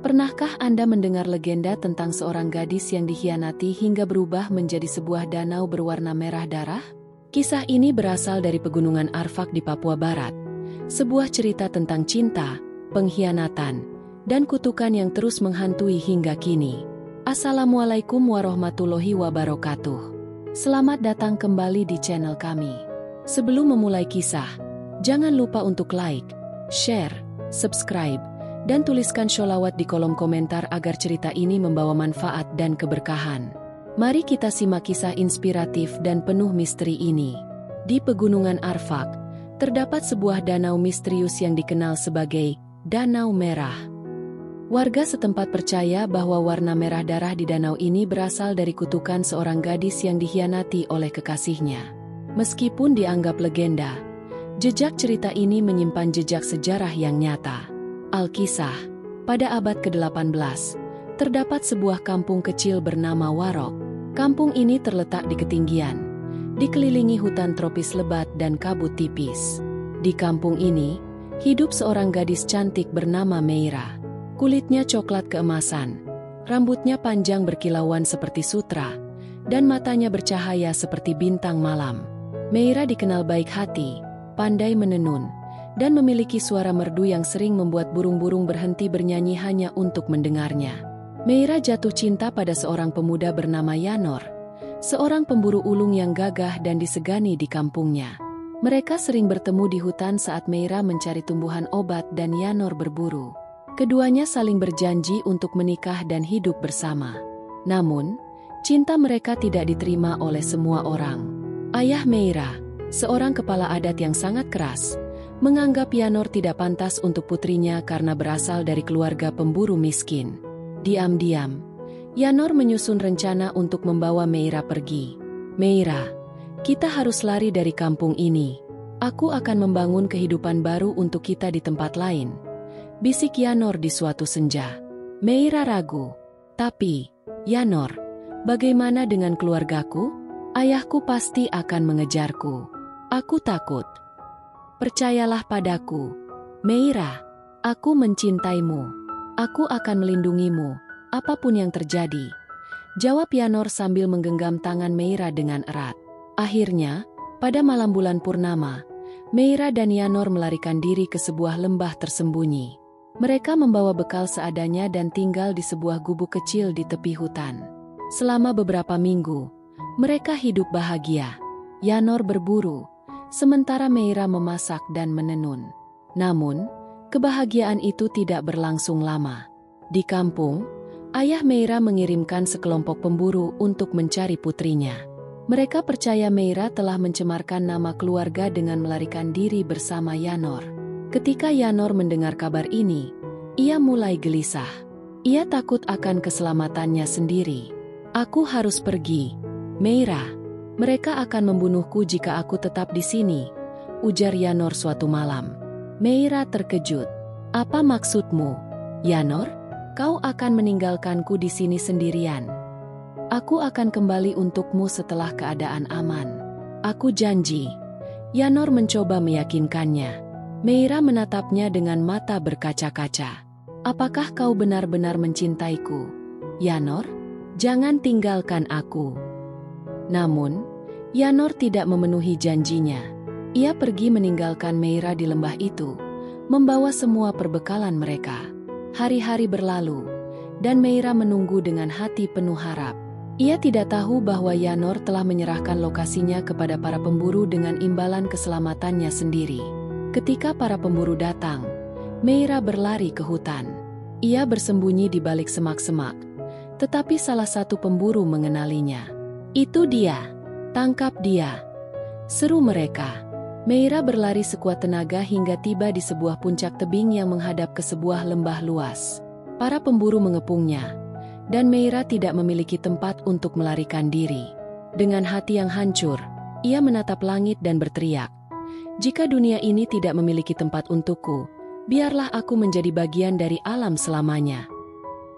Pernahkah Anda mendengar legenda tentang seorang gadis yang dikhianati hingga berubah menjadi sebuah danau berwarna merah darah? Kisah ini berasal dari Pegunungan Arfak di Papua Barat. Sebuah cerita tentang cinta, pengkhianatan, dan kutukan yang terus menghantui hingga kini. Assalamualaikum warahmatullahi wabarakatuh. Selamat datang kembali di channel kami. Sebelum memulai kisah, jangan lupa untuk like, share, subscribe, dan tuliskan sholawat di kolom komentar agar cerita ini membawa manfaat dan keberkahan. Mari kita simak kisah inspiratif dan penuh misteri ini. Di Pegunungan Arfak, terdapat sebuah danau misterius yang dikenal sebagai Danau Merah. Warga setempat percaya bahwa warna merah darah di danau ini berasal dari kutukan seorang gadis yang dikhianati oleh kekasihnya. Meskipun dianggap legenda, jejak cerita ini menyimpan jejak sejarah yang nyata. Alkisah, pada abad ke-18, terdapat sebuah kampung kecil bernama Warok. Kampung ini terletak di ketinggian, dikelilingi hutan tropis lebat dan kabut tipis. Di kampung ini, hidup seorang gadis cantik bernama Meira. Kulitnya coklat keemasan, rambutnya panjang berkilauan seperti sutra, dan matanya bercahaya seperti bintang malam. Meira dikenal baik hati, pandai menenun, dan memiliki suara merdu yang sering membuat burung-burung berhenti bernyanyi hanya untuk mendengarnya. Meira jatuh cinta pada seorang pemuda bernama Yanor, seorang pemburu ulung yang gagah dan disegani di kampungnya. Mereka sering bertemu di hutan saat Meira mencari tumbuhan obat dan Yanor berburu. Keduanya saling berjanji untuk menikah dan hidup bersama. Namun, cinta mereka tidak diterima oleh semua orang. Ayah Meira, seorang kepala adat yang sangat keras, menganggap Yanor tidak pantas untuk putrinya karena berasal dari keluarga pemburu miskin. Diam-diam, Yanor menyusun rencana untuk membawa Meira pergi. "Meira, kita harus lari dari kampung ini. Aku akan membangun kehidupan baru untuk kita di tempat lain," bisik Yanor di suatu senja. Meira ragu. "Tapi, Yanor, bagaimana dengan keluargaku? Ayahku pasti akan mengejarku. Aku takut." "Percayalah padaku, Meira. Aku mencintaimu. Aku akan melindungimu, apapun yang terjadi," jawab Yanor sambil menggenggam tangan Meira dengan erat. Akhirnya, pada malam bulan purnama, Meira dan Yanor melarikan diri ke sebuah lembah tersembunyi. Mereka membawa bekal seadanya dan tinggal di sebuah gubuk kecil di tepi hutan. Selama beberapa minggu, mereka hidup bahagia. Yanor berburu, sementara Meira memasak dan menenun. Namun, kebahagiaan itu tidak berlangsung lama. Di kampung, ayah Meira mengirimkan sekelompok pemburu untuk mencari putrinya. Mereka percaya Meira telah mencemarkan nama keluarga dengan melarikan diri bersama Yanor. Ketika Yanor mendengar kabar ini, ia mulai gelisah. Ia takut akan keselamatannya sendiri. "Aku harus pergi, Meira. Mereka akan membunuhku jika aku tetap di sini," ujar Yanor suatu malam. Meira terkejut. "Apa maksudmu, Yanor? Kau akan meninggalkanku di sini sendirian?" "Aku akan kembali untukmu setelah keadaan aman. Aku janji." Yanor mencoba meyakinkannya. Meira menatapnya dengan mata berkaca-kaca. "Apakah kau benar-benar mencintaiku, Yanor? Jangan tinggalkan aku." Namun, Yanor tidak memenuhi janjinya. Ia pergi meninggalkan Meira di lembah itu, membawa semua perbekalan mereka. Hari-hari berlalu, dan Meira menunggu dengan hati penuh harap. Ia tidak tahu bahwa Yanor telah menyerahkan lokasinya kepada para pemburu dengan imbalan keselamatannya sendiri. Ketika para pemburu datang, Meira berlari ke hutan. Ia bersembunyi di balik semak-semak, tetapi salah satu pemburu mengenalinya. "Itu dia! Tangkap dia!" seru mereka. Meira berlari sekuat tenaga hingga tiba di sebuah puncak tebing yang menghadap ke sebuah lembah luas. Para pemburu mengepungnya, dan Meira tidak memiliki tempat untuk melarikan diri. Dengan hati yang hancur, ia menatap langit dan berteriak, "Jika dunia ini tidak memiliki tempat untukku, biarlah aku menjadi bagian dari alam selamanya."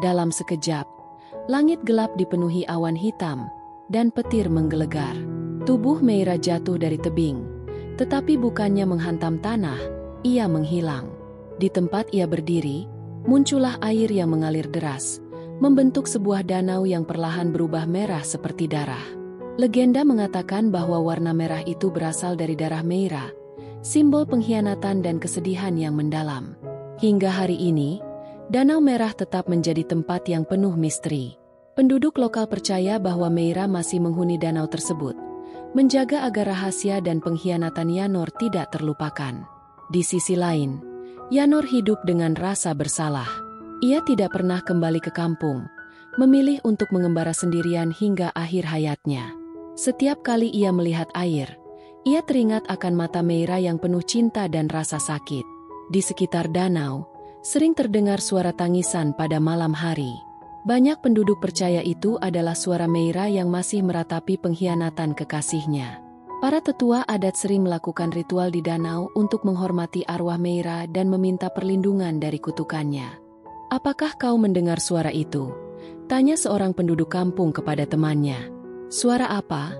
Dalam sekejap, langit gelap dipenuhi awan hitam, dan petir menggelegar. Tubuh Meira jatuh dari tebing, tetapi bukannya menghantam tanah, ia menghilang. Di tempat ia berdiri, Muncullah air yang mengalir deras, membentuk sebuah danau yang perlahan berubah merah seperti darah. Legenda mengatakan bahwa warna merah itu berasal dari darah Meira, simbol pengkhianatan dan kesedihan yang mendalam. Hingga hari ini, Danau Merah tetap menjadi tempat yang penuh misteri. Penduduk lokal percaya bahwa Meira masih menghuni danau tersebut, menjaga agar rahasia dan pengkhianatan Yanor tidak terlupakan. Di sisi lain, Yanor hidup dengan rasa bersalah. Ia tidak pernah kembali ke kampung, memilih untuk mengembara sendirian hingga akhir hayatnya. Setiap kali ia melihat air, ia teringat akan mata Meira yang penuh cinta dan rasa sakit. Di sekitar danau, sering terdengar suara tangisan pada malam hari. Banyak penduduk percaya itu adalah suara Meira yang masih meratapi pengkhianatan kekasihnya. Para tetua adat sering melakukan ritual di danau untuk menghormati arwah Meira dan meminta perlindungan dari kutukannya. "Apakah kau mendengar suara itu?" tanya seorang penduduk kampung kepada temannya. "Suara apa?"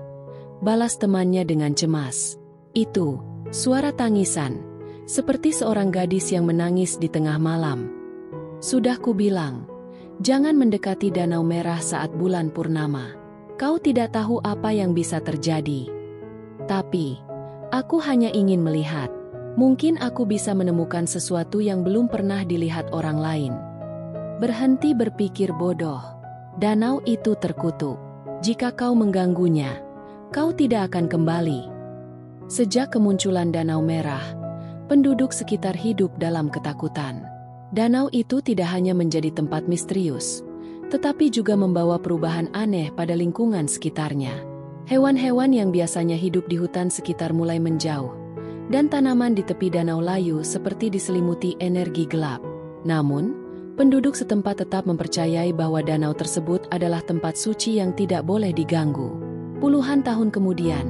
balas temannya dengan cemas. "Itu, suara tangisan, seperti seorang gadis yang menangis di tengah malam. Sudah kubilang, jangan mendekati Danau Merah saat bulan purnama. Kau tidak tahu apa yang bisa terjadi. Tapi, aku hanya ingin melihat. Mungkin aku bisa menemukan sesuatu yang belum pernah dilihat orang lain." Berhenti berpikir bodoh. Danau itu terkutuk. Jika kau mengganggunya, kau tidak akan kembali. Sejak kemunculan Danau Merah, penduduk sekitar hidup dalam ketakutan. Danau itu tidak hanya menjadi tempat misterius, tetapi juga membawa perubahan aneh pada lingkungan sekitarnya. Hewan-hewan yang biasanya hidup di hutan sekitar mulai menjauh, dan tanaman di tepi danau layu seperti diselimuti energi gelap. Namun, penduduk setempat tetap mempercayai bahwa danau tersebut adalah tempat suci yang tidak boleh diganggu. Puluhan tahun kemudian,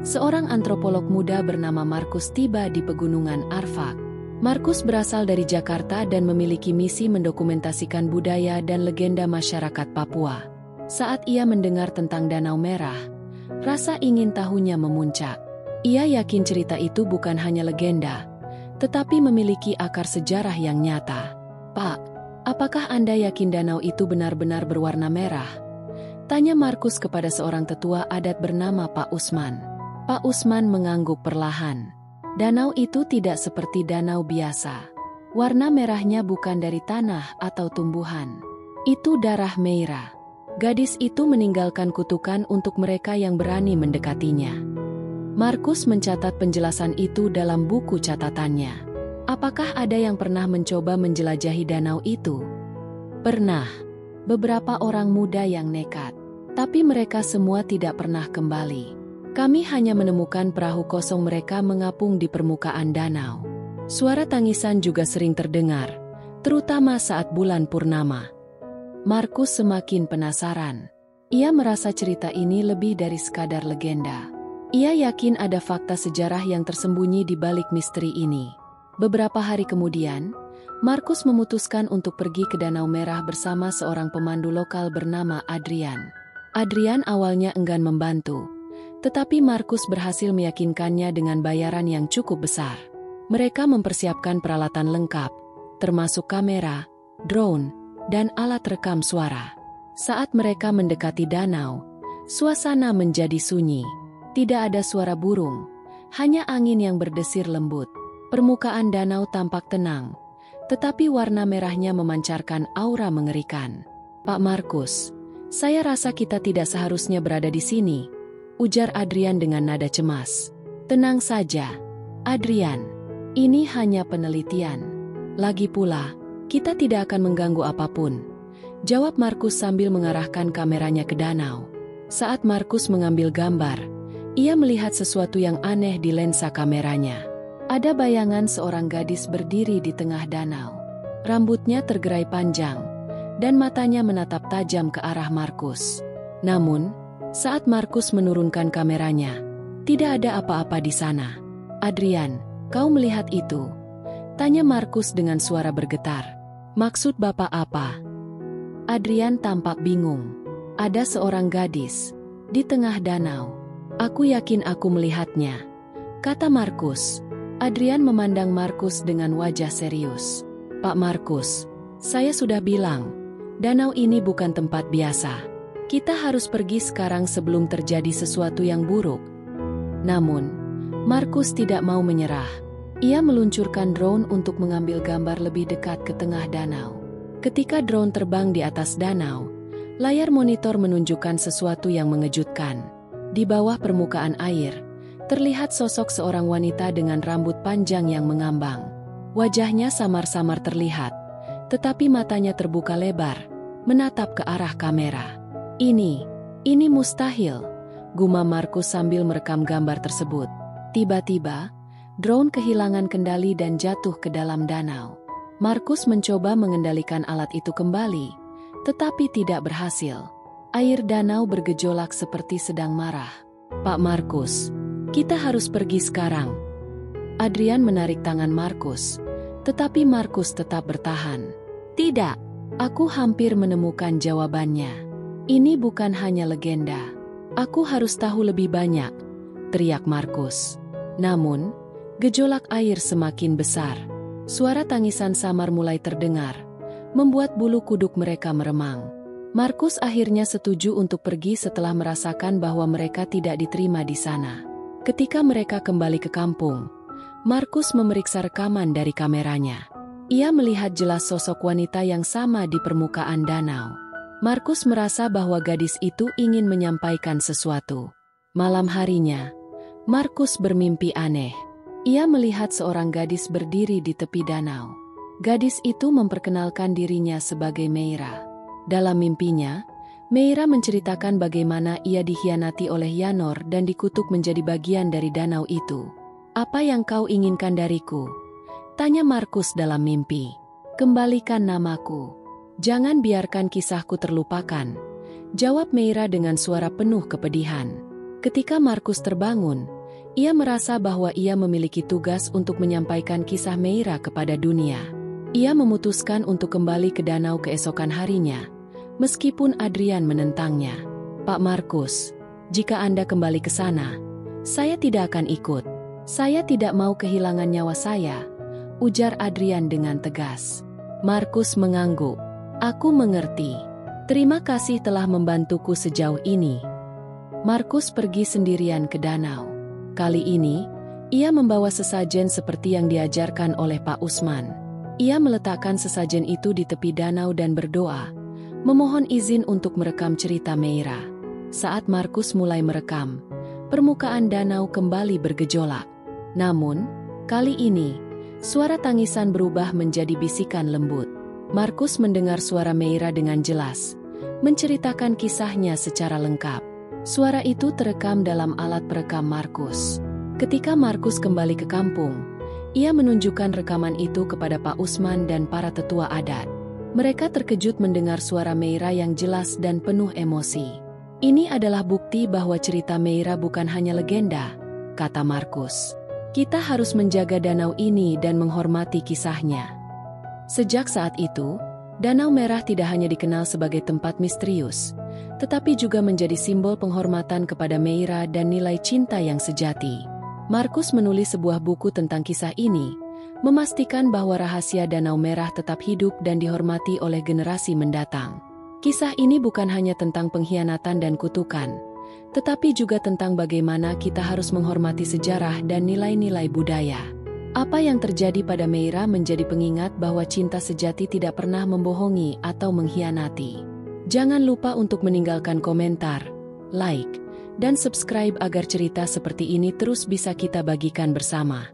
seorang antropolog muda bernama Markus tiba di pegunungan Arfak. Markus berasal dari Jakarta dan memiliki misi mendokumentasikan budaya dan legenda masyarakat Papua. Saat ia mendengar tentang Danau Merah, rasa ingin tahunya memuncak. Ia yakin cerita itu bukan hanya legenda, tetapi memiliki akar sejarah yang nyata. "Pak, apakah Anda yakin danau itu benar-benar berwarna merah?" tanya Markus kepada seorang tetua adat bernama Pak Usman. Pak Usman mengangguk perlahan. "Danau itu tidak seperti danau biasa. Warna merahnya bukan dari tanah atau tumbuhan. Itu darah Meira. Gadis itu meninggalkan kutukan untuk mereka yang berani mendekatinya." Markus mencatat penjelasan itu dalam buku catatannya. Apakah ada yang pernah mencoba menjelajahi danau itu? Pernah. Beberapa orang muda yang nekat. Tapi mereka semua tidak pernah kembali. Kami hanya menemukan perahu kosong mereka mengapung di permukaan danau. Suara tangisan juga sering terdengar, terutama saat bulan purnama. Markus semakin penasaran. Ia merasa cerita ini lebih dari sekadar legenda. Ia yakin ada fakta sejarah yang tersembunyi di balik misteri ini. Beberapa hari kemudian, Markus memutuskan untuk pergi ke Danau Merah bersama seorang pemandu lokal bernama Adrian. Adrian awalnya enggan membantu, tetapi Markus berhasil meyakinkannya dengan bayaran yang cukup besar. Mereka mempersiapkan peralatan lengkap, termasuk kamera, drone, dan alat rekam suara. Saat mereka mendekati danau, suasana menjadi sunyi. Tidak ada suara burung, hanya angin yang berdesir lembut. Permukaan danau tampak tenang, tetapi warna merahnya memancarkan aura mengerikan. "Pak Markus, saya rasa kita tidak seharusnya berada di sini," ujar Adrian dengan nada cemas. "Tenang saja, Adrian. Ini hanya penelitian. Lagi pula, kita tidak akan mengganggu apapun," jawab Markus sambil mengarahkan kameranya ke danau. Saat Markus mengambil gambar, ia melihat sesuatu yang aneh di lensa kameranya. Ada bayangan seorang gadis berdiri di tengah danau. Rambutnya tergerai panjang, dan matanya menatap tajam ke arah Markus. Namun, saat Markus menurunkan kameranya, tidak ada apa-apa di sana. "Adrian, kau melihat itu?" tanya Markus dengan suara bergetar. "Maksud Bapak apa?" Adrian tampak bingung. "Ada seorang gadis di tengah danau. Aku yakin aku melihatnya," kata Markus. Adrian memandang Markus dengan wajah serius. "Pak Markus, Saya sudah bilang, danau ini bukan tempat biasa. Kita harus pergi sekarang sebelum terjadi sesuatu yang buruk. Namun, Markus tidak mau menyerah. Ia meluncurkan drone untuk mengambil gambar lebih dekat ke tengah danau. Ketika drone terbang di atas danau, layar monitor menunjukkan sesuatu yang mengejutkan. Di bawah permukaan air, terlihat sosok seorang wanita dengan rambut panjang yang mengambang. Wajahnya samar-samar terlihat, tetapi matanya terbuka lebar, menatap ke arah kamera. Ini mustahil, gumam Markus sambil merekam gambar tersebut. Tiba-tiba, drone kehilangan kendali dan jatuh ke dalam danau. Markus mencoba mengendalikan alat itu kembali, tetapi tidak berhasil. Air danau bergejolak seperti sedang marah. Pak Markus, kita harus pergi sekarang. Adrian menarik tangan Markus, tetapi Markus tetap bertahan. Tidak, aku hampir menemukan jawabannya. Ini bukan hanya legenda. Aku harus tahu lebih banyak, teriak Markus. Namun, gejolak air semakin besar. Suara tangisan samar mulai terdengar, membuat bulu kuduk mereka meremang. Markus akhirnya setuju untuk pergi setelah merasakan bahwa mereka tidak diterima di sana. Ketika mereka kembali ke kampung, Markus memeriksa rekaman dari kameranya. Ia melihat jelas sosok wanita yang sama di permukaan danau. Markus merasa bahwa gadis itu ingin menyampaikan sesuatu. Malam harinya, Markus bermimpi aneh. Ia melihat seorang gadis berdiri di tepi danau. Gadis itu memperkenalkan dirinya sebagai Meira. Dalam mimpinya, Meira menceritakan bagaimana ia dikhianati oleh Yanor dan dikutuk menjadi bagian dari danau itu. Apa yang kau inginkan dariku? Tanya Markus dalam mimpi. Kembalikan namaku. Jangan biarkan kisahku terlupakan, jawab Meira dengan suara penuh kepedihan. Ketika Markus terbangun, ia merasa bahwa ia memiliki tugas untuk menyampaikan kisah Meira kepada dunia. Ia memutuskan untuk kembali ke danau keesokan harinya, meskipun Adrian menentangnya. Pak Markus, jika Anda kembali ke sana, saya tidak akan ikut. Saya tidak mau kehilangan nyawa saya, ujar Adrian dengan tegas. Markus mengangguk. Aku mengerti. Terima kasih telah membantuku sejauh ini. Markus pergi sendirian ke danau. Kali ini, ia membawa sesajen seperti yang diajarkan oleh Pak Usman. Ia meletakkan sesajen itu di tepi danau dan berdoa, memohon izin untuk merekam cerita Meira. Saat Markus mulai merekam, permukaan danau kembali bergejolak. Namun, kali ini, suara tangisan berubah menjadi bisikan lembut. Markus mendengar suara Meira dengan jelas, menceritakan kisahnya secara lengkap. Suara itu terekam dalam alat perekam Markus. Ketika Markus kembali ke kampung, ia menunjukkan rekaman itu kepada Pak Usman dan para tetua adat. Mereka terkejut mendengar suara Meira yang jelas dan penuh emosi. Ini adalah bukti bahwa cerita Meira bukan hanya legenda, kata Markus. Kita harus menjaga danau ini dan menghormati kisahnya. Sejak saat itu, Danau Merah tidak hanya dikenal sebagai tempat misterius, tetapi juga menjadi simbol penghormatan kepada Meira dan nilai cinta yang sejati. Markus menulis sebuah buku tentang kisah ini, memastikan bahwa rahasia Danau Merah tetap hidup dan dihormati oleh generasi mendatang. Kisah ini bukan hanya tentang pengkhianatan dan kutukan, tetapi juga tentang bagaimana kita harus menghormati sejarah dan nilai-nilai budaya. Apa yang terjadi pada Meira menjadi pengingat bahwa cinta sejati tidak pernah membohongi atau mengkhianati. Jangan lupa untuk meninggalkan komentar, like, dan subscribe agar cerita seperti ini terus bisa kita bagikan bersama.